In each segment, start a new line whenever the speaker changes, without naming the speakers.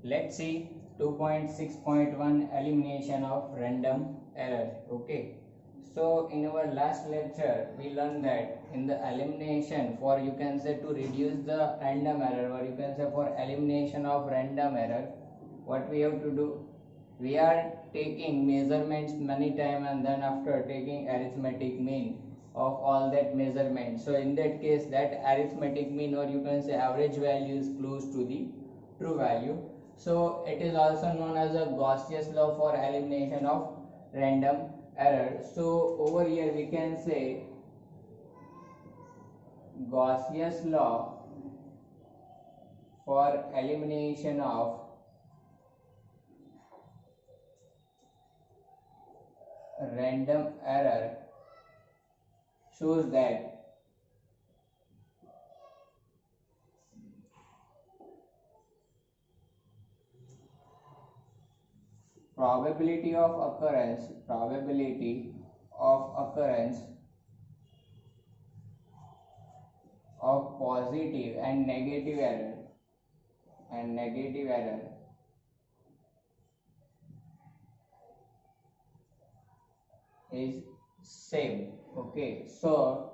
Let's see 2.6.1 elimination of random error. Okay. So in our last lecture we learned that in the elimination for you can say to reduce the random error, or you can say for elimination of random error, what we have to do, we are taking measurements many times and then after taking arithmetic mean of all that measurements. So in that case that arithmetic mean, or you can say average value, is close to the true value. So it is also known as a Gaussian law for elimination of random error. So over here we can say Gaussian law for elimination of random error shows that probability of occurrence of positive and negative error is same. Okay, so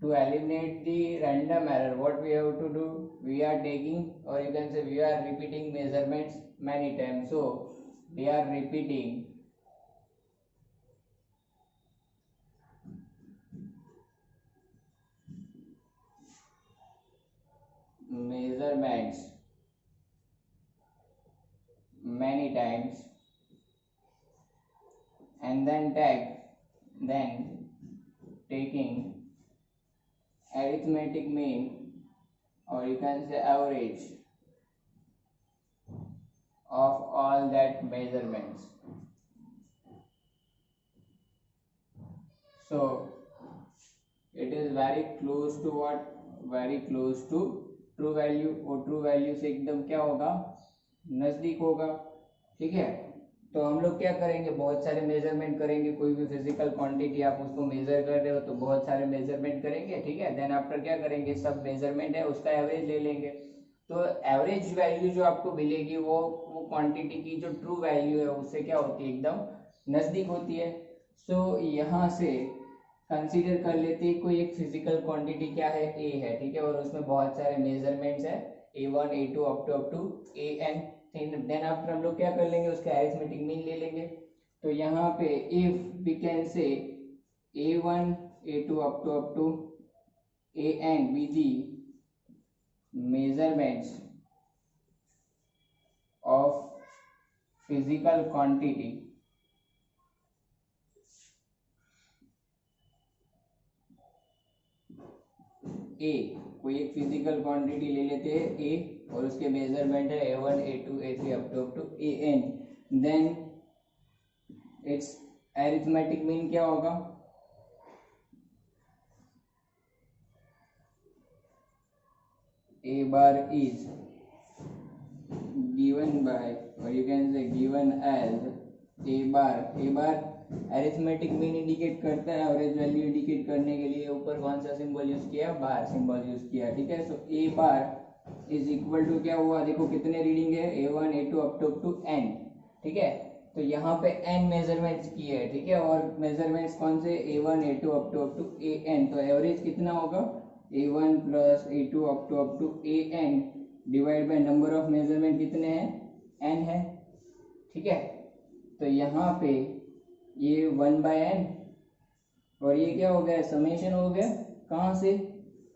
to eliminate the random error, what we have to do, we are taking, or you can say we are repeating measurements many times. So we are repeating measurements many times and then taking arithmetic mean, or you can say average, of all that measurements. So it is very close to what, very close to true value, और true value से एकदम क्या होगा, नजदीक होगा. ठीक है, तो हम लोग क्या करेंगे, बहुत सारे मेजरमेंट करेंगे. कोई भी फिजिकल क्वांटिटी आप उसको मेजर कर रहे हो तो बहुत सारे मेजरमेंट करेंगे. ठीक है, देन आफ्टर क्या करेंगे, सब मेजरमेंट है उसका एवरेज ले लेंगे. तो एवरेज वैल्यू जो आपको मिलेगी वो क्वांटिटी की जो ट्रू वैल्यू है उससे क्या होती है, एकदम नजदीक होती है. सो यहाँ से कंसीडर कर लेते हैं कोई एक फिजिकल क्वांटिटी क्या है, ए है. ठीक है, और उसमें बहुत सारे मेजरमेंट्स है, A1 A2 up to AN. Then after हम लोग क्या कर लेंगे, उसका अरिथमेटिक मीन ले लेंगे. तो यहाँ पे if we can say A1 A2 up to AN be the measurements of physical quantity A, कोई एक फिजिकल क्वांटिटी ले लेते हैं A और उसके मेजरमेंट है A1 A2 A3 up to AN. Then its arithmetic mean क्या होगा, A bar is given by, or you can say given as A bar arithmetic mean indicate करता है, एवरेज वैल्यू इंडिकेट करने के लिए ऊपर कौन सा सिंबल यूज किया, बार सिंबल यूज किया. ठीक है, सो ए बार इज इक्वल टू क्या हुआ, देखो कितने रीडिंग है, A1 A2 up to N. ठीक है, तो यहाँ पे N मेजरमेंट्स की है. ठीक है, और मेजरमेंट्स कौन से, A1 A2 up to AN. तो एवरेज कितना होगा, A1 plus A2 up to AN divide by number of measurement कितने हैं, N है. ठीक है, तो यहाँ पे ये 1/n और ये क्या हो गया, समेशन हो गया, कहाँ से,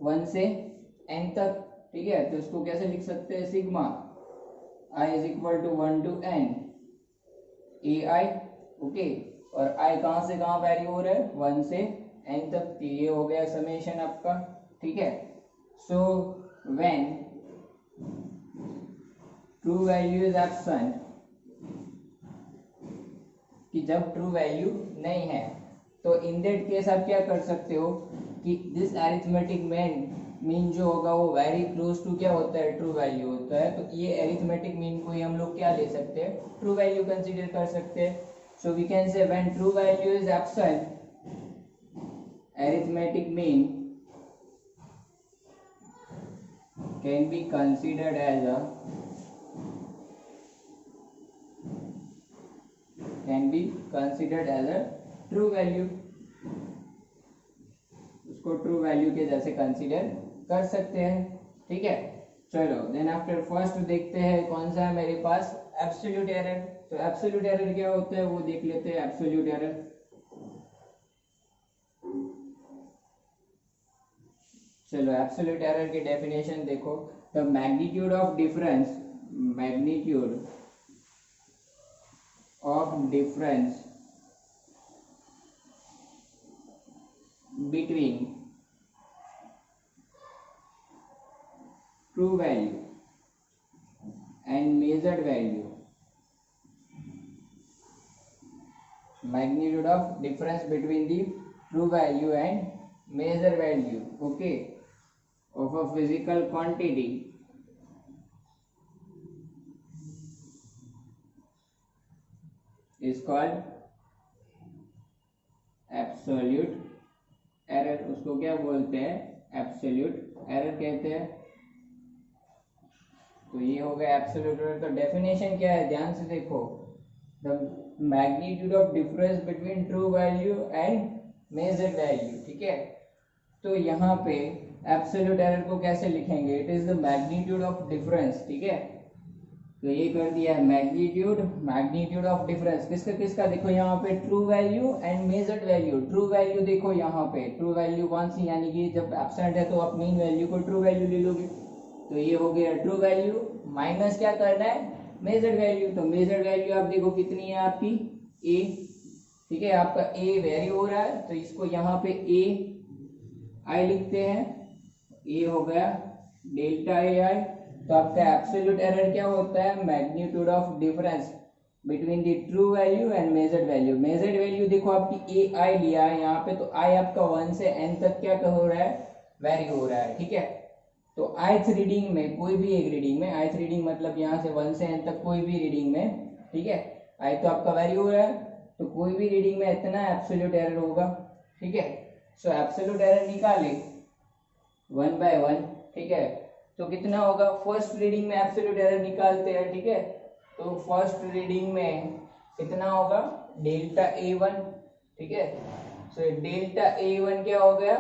1 से n तक. ठीक है, तो इसको कैसे लिख सकते हैं, sigma i is equal to 1 to n ai. Okay, और i कहाँ से कहाँ वैरी हो रहा है, 1 से n तक. तो ये हो गया समेशन आपका. ठीक है, so when true value is absent, कि जब ट्रू वैल्यू नहीं है, तो इन दैट केस आप क्या कर सकते हो कि दिस अरिथमेटिक मीन जो होगा वो वेरी क्लोज टू क्या होता है, ट्रू वैल्यू होता है. तो ये अरिथमेटिक मीन को ही हम लोग क्या ले सकते हैं, ट्रू वैल्यू कंसीडर कर सकते हैं. So we can say when true value is absent, arithmetic mean can be considered as a true value, उसको ट्रू वैल्यू के जैसे कंसीडर कर सकते हैं। ठीक है, चलो देन आफ्टर फर्स्ट देखते हैं कौन सा है मेरे पास, एब्सोल्यूट एरर। तो एब्सोल्यूट एरर क्या होता है वो देख लेते हैं। एब्सोल्यूट एरर, चलो एब्सोल्यूट एरर की डेफिनेशन देखो। The magnitude of difference between true value and measured value, magnitude of difference between the true value and measured value, okay, of a physical quantity is called absolute error. उसको क्या बोलते हैं, absolute error कहते हैं। तो ये हो गया एब्सोल्यूट एरर। तो डेफिनेशन क्या है, ध्यान से देखो, the magnitude of difference between true value and measured value. ठीक है, तो यहाँ पे एब्सोल्यूट एरर को कैसे लिखेंगे, it is the magnitude of difference. ठीक है, तो ये कर दिया है मैग्नीट्यूड ऑफ डिफरेंस किसका देखो यहाँ पे, true value and measured value. True value देखो यहाँ पे, ट्रू वैल्यू कौन सी, यानी कि जब एब्सेंट है तो आप मीन वैल्यू को ट्रू वैल्यू ले लोगे। तो ये हो गया ट्रू वैल्यू माइनस क्या करना है, मेजर्ड वैल्यू। तो मेजर्ड वैल्यू आप देखो कितनी है आपकी, ए। ठीक है, आपका ए वेरी हो रहा है तो इसको यहाँ पे ए आई लिखते हैं। ये हो गया डेल्टा ए आई। तो आपका एब्सोल्यूट एरर क्या होता है, magnitude of difference between the true value and measured value. Measured value देखो आपकी ए आई लिया है यहाँ पे, तो आई आपका 1 से n तक क्या हो रहा है, वेरी हो रहा है। ठीक है, तो ith रीडिंग में कोई भी एक रीडिंग में, ith रीडिंग मतलब यहाँ से 1 से n तक कोई भी रीडिंग में, ठीक है, आई तो आपका वेरी हो रहा है, तो कोई भी रीडिंग में इतना एब्सोल्यूट एरर होगा। ठीक है, सो एब्सोल्यूट एरर निकाले 1 by 1। ठीक है, तो कितना होगा, फर्स्ट रीडिंग में एब्सोल्यूट एरर निकालते हैं। ठीक है, तो फर्स्ट रीडिंग में कितना होगा, डेल्टा A1। ठीक है, सो डेल्टा A1 क्या हो गया,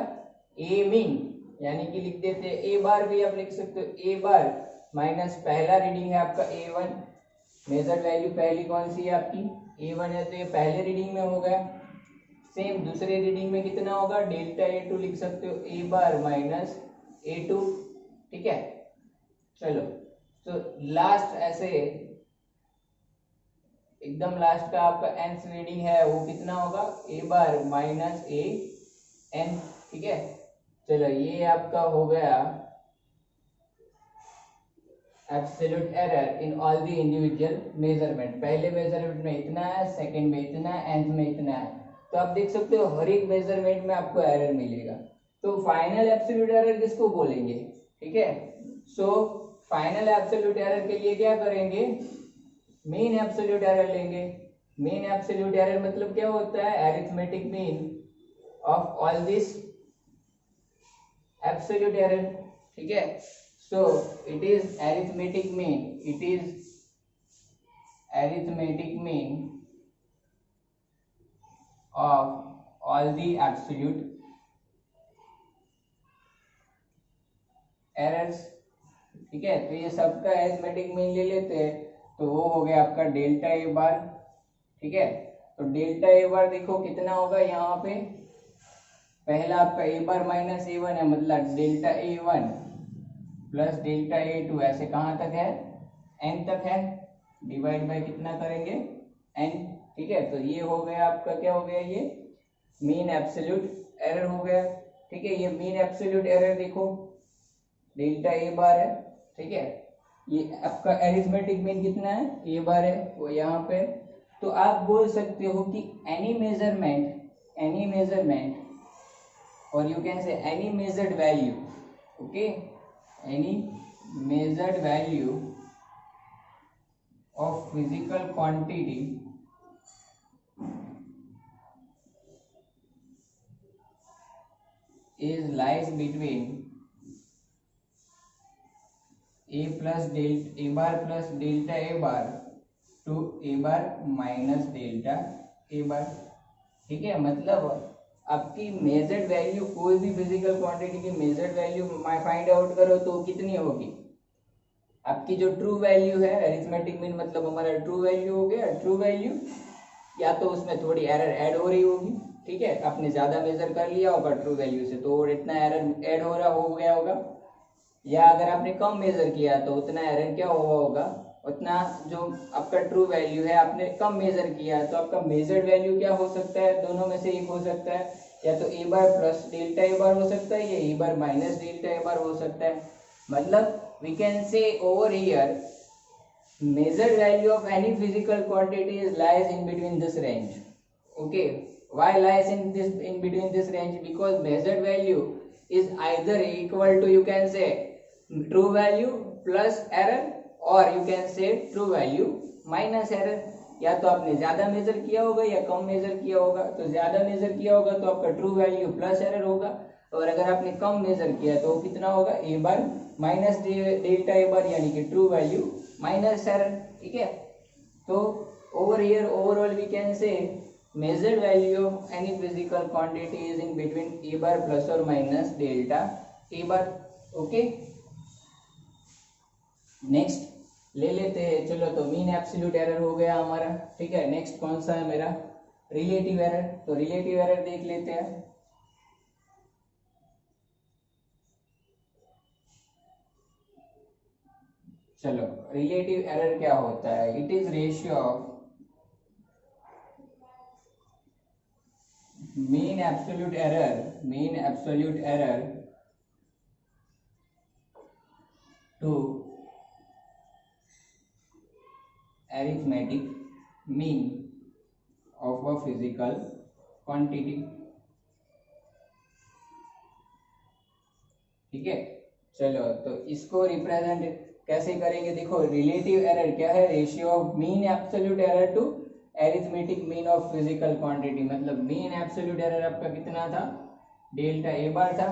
ए मीन, यानी कि लिख देते हैं ए बार भी आप लिख सकते हो, ए बार माइनस पहला रीडिंग है आपका A1, मेजर वैल्यू पहली कौन सी है आपकी A1 है, तो ये पहले रीडिंग में हो गया। सेम दूसरे रीडिंग में कितना होगा, डेल्टा A2 लिख सकते हो, ए बार माइनस A2। ठीक है, चलो तो लास्ट ऐसे एकदम लास्ट का आपका nth रीडिंग है वो कितना होगा, ए बार माइनस ए एन। ठीक है, चलो ये आपका हो गया absolute error in all the individual measurement. पहले मेजरमेंट में इतना है, सेकंड में इतना है, nth में इतना है। तो आप देख सकते हो हर एक मेजरमेंट में आपको एरर मिलेगा। तो फाइनल एब्सोल्यूट एरर किसको बोलेंगे। ठीक है, सो फाइनल एब्सोल्यूट एरर के लिए क्या करेंगे, मीन एब्सोल्यूट एरर लेंगे। मीन एब्सोल्यूट एरर मतलब क्या होता है, arithmetic mean of all this absolute error. ठीक है, so it is arithmetic mean of all the absolute errors. ठीक है, तो ये सबका अरिथमेटिक मीन ले लेते हैं, तो वो हो गया आपका डेल्टा ए बार। ठीक है, तो डेल्टा ए बार देखो कितना होगा, यहाँ पे पहला आपका ए बार माइनस A1 है, मतलब delta A1 plus delta A2, ऐसे कहाँ तक है, n तक है, डिवाइड बाय कितना करेंगे, n। ठीक है, तो ये हो गया आपका क्या हो गया, ये मीन एब्सोल्यूट एरर हो गया। ठीक है, ये मीन एब्सोल्यूट एरर देखो डेल्टा ए बार है। ठीक है, ये आपका अरिथमेटिक मीन कितना है, ए बार है, वो यहाँ पे। तो आप बोल सकते हो कि एनी मेजरमेंट और you can say any measured value, okay, any measured value of physical quantity is lies between a bar plus delta a bar to a bar minus delta a bar. ठीक है, मतलब आपकी measured value, कोई भी physical quantity की measured value find out करो तो कितनी होगी, आपकी जो ट्रू वैल्यू है, अरिथमेटिक मीन मतलब हमारा ट्रू वैल्यू हो गया। ट्रू वैल्यू या तो उसमें थोड़ी एरर ऐड हो रही होगी, ठीक है, आपने ज्यादा मेजर कर लिया होगा ट्रू वैल्यू से तो इतना एरर ऐड हो गया होगा, या अगर आपने कम मेजर किया तो उतना एरर क्या हुआ होगा, उतना जो आपका ट्रू वैल्यू है आपने कम मेजर किया तो आपका मेजर्ड वैल्यू क्या हो सकता है, दोनों में से एक हो सकता है, या तो ए बार प्लस डेल्टा ए बार हो सकता है या ए बार माइनस डेल्टा ए बार हो सकता है। मतलब we can say over here measured value of any physical quantity lies in between this range. Okay, why lies in between this range? Because measured value is either equal to, you can say, true value plus error, or you can say true value minus error। या तो आपने ज्यादा major किया होगा या कम major किया होगा, तो ज्यादा मेजर किया होगा तो आपका ट्रू वैल्यू प्लस एरर होगा, और अगर आपने कम मेजर किया तो कितना होगा, ए बार माइनस डेल्टा ए बार, यानी कि ट्रू वैल्यू माइनस एरर। ठीक है, तो over here overall we can say measured value of any physical quantity is in between a bar plus और minus delta a bar. Okay, next ले लेते हैं, चलो, तो मीन एब्सोल्यूट एरर हो गया हमारा। ठीक है, नेक्स्ट कौन सा है मेरा, रिलेटिव एरर। तो रिलेटिव एरर देख लेते हैं। चलो, रिलेटिव एरर क्या होता है, it is ratio of mean absolute error to arithmetic mean of a physical quantity। ठीक है, चलो, तो इसको रिप्रेजेंट कैसे करेंगे, देखो, रिलेटिव एरर क्या है, ratio of mean absolute error to arithmetic mean of physical quantity. मतलब मीन एब्सोल्यूट एरर आपका कितना था, डेल्टा ए बार था।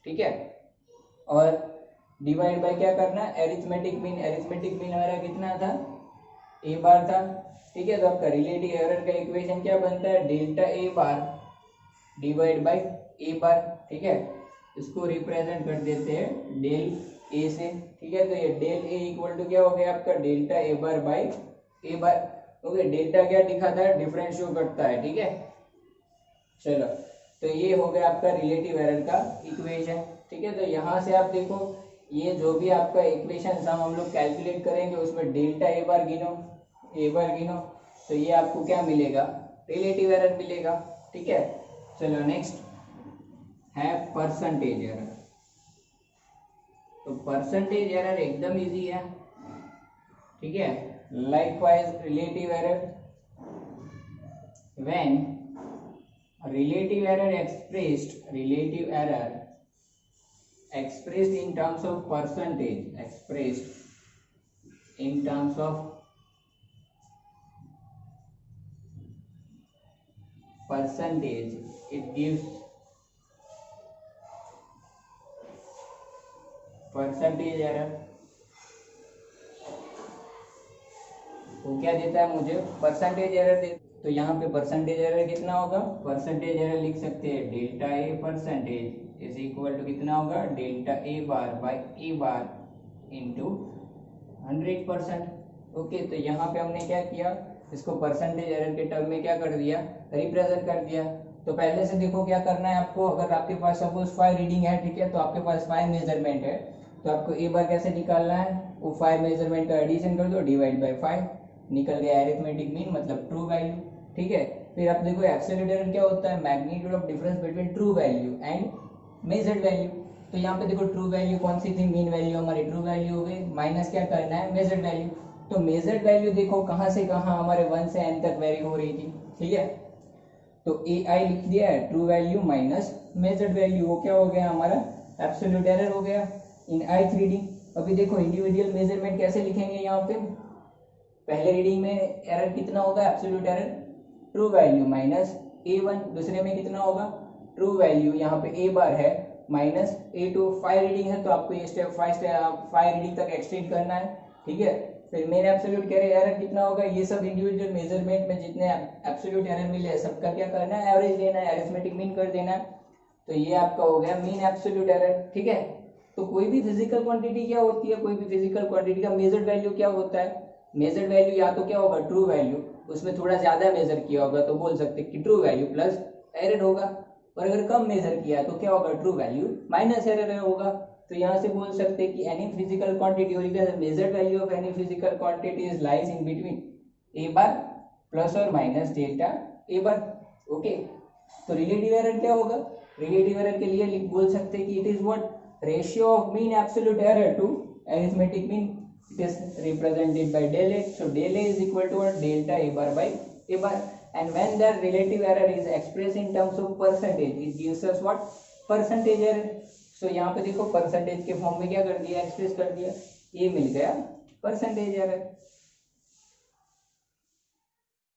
ठीक है, और डिवाइड बाय क्या करना, एरिथमेटिक मीन हमारा कितना था, ए बार था। ठीक है, तो आपका रिलेटिव एरर का इक्वेशन क्या बनता है, delta a bar divide by a bar. ठीक है, इसको रिप्रेजेंट कर देते हैं डेल ए से। ठीक है, तो ये डेल ए इक्वल टू क्या हो गया आपका, delta a bar by a bar. Okay, delta क्या दिखाता है, डिफरेंस शो करता है। ठीक है, चलो, तो ये हो गया आपका रिलेटिव एरर का इक्वेशन। ठीक है, तो यहाँ से आप देखो, ये जो भी आपका इक्वेशन हम लोग कैलकुलेट करेंगे उसमें डेल्टा ए बार गिनो, तो ये आपको क्या मिलेगा, रिलेटिव एरर मिलेगा। ठीक है, चलो, नेक्स्ट है परसेंटेज एरर। तो परसेंटेज एरर एकदम इजी है। ठीक है, likewise relative error, when relative error expressed in terms of percentage, it gives percentage error. वो क्या देता है मुझे, परसेंटेज एरर दे। तो यहाँ पे परसेंटेज एरर कितना होगा, परसेंटेज एरर लिख सकते हैं delta a percentage is equal to कितना होगा, delta a bar by a bar into 100%। Okay, तो यहाँ पे हमने क्या किया, इसको परसेंटेज एरर के टर्म में क्या कर दिया, रिप्रेजेंट कर दिया। तो पहले से देखो क्या करना है आपको, अगर आपके पास सपोज 5 रीडिंग है, ठीक है, तो आपके पास 5 मेजरमेंट है, तो आपको ए बार कैसे निकालना है, वो 5 मेजरमेंट का एडिशन कर दो, डिवाइड बाय 5, निकल गया एरिथमेटिक मीन मतलब ट्रू वैल्यू। ठीक है, फिर आप देखो एब्सोल्यूट एरर क्या होता है, magnitude of difference between true value and measured value. तो यहाँ पे देखो ट्रू वैल्यू कौन सी थी, मीन वैल्यू हमारी ट्रू वैल्यू हो गई, माइनस क्या करना है, मेजर्ड वैल्यू। तो मेजर्ड वैल्यू देखो कहाँ से कहाँ हमारे 1 से n तक वेरी हो रही थी। ठीक है, तो ए आई लिख दिया है, true value minus measured value, वो क्या हो गया हमारा, एब्सोल्यूट एरर हो गया इन ith रीडिंग। अभी देखो इंडिविजुअल मेजरमेंट कैसे लिखेंगे, यहाँ पे पहले रीडिंग में एरर कितना होगा, absolute error true value minus a1, दूसरे में कितना होगा, ट्रू वैल्यू यहाँ पे a बार है माइनस ए टू 5 रीडिंग है तो आपको ये स्टेप 5 रीडिंग तक एक्सटेंड करना है, ठीक है। फिर मेन एब्सोल्यूट कह रहे एरर कितना होगा, ये सब इंडिविजुअल मेजरमेंट में जितने एब्सोल्यूट एरर मिले सबका क्या करना है, एवरेज लेना है, अरिथमेटिक मीन कर देना है। तो ये आपका हो गया मीन एब्सोल्यूट एरर, ठीक है। तो कोई भी फिजिकल क्वांटिटी क्या होती है, कोई भी फिजिकल क्वांटिटी का मेजर्ड वैल्यू क्या होता है, मेजर्ड वैल्यू या तो क्या होगा ट्रू वैल्यू, उसमें थोड़ा ज्यादा मेजर किया होगा तो बोल सकते हैं कि ट्रू वैल्यू प्लस एरर होगा, और अगर कम मेजर किया है तो क्या होगा ट्रू वैल्यू माइनस एरर होगा। तो यहाँ से बोल सकते हैं कि एनी फिजिकल क्वांटिटी और measured value of any physical quantity is lies in between a bar plus और minus delta a bar, okay. तो रिलेटिव एरर क्या होगा, रिलेटिव एरर के लिए बोल सकते हैं कि it is what ratio of mean absolute error to arithmetic mean, it is represented by del a, so del a is equal to delta a bar by a bar, and when the relative error is expressed in terms of percentage it gives us what percentage error। so यहाँ पे देखो percentage के form में क्या कर दिया, express कर दिया, ये मिल गया परसेंटेज एरर,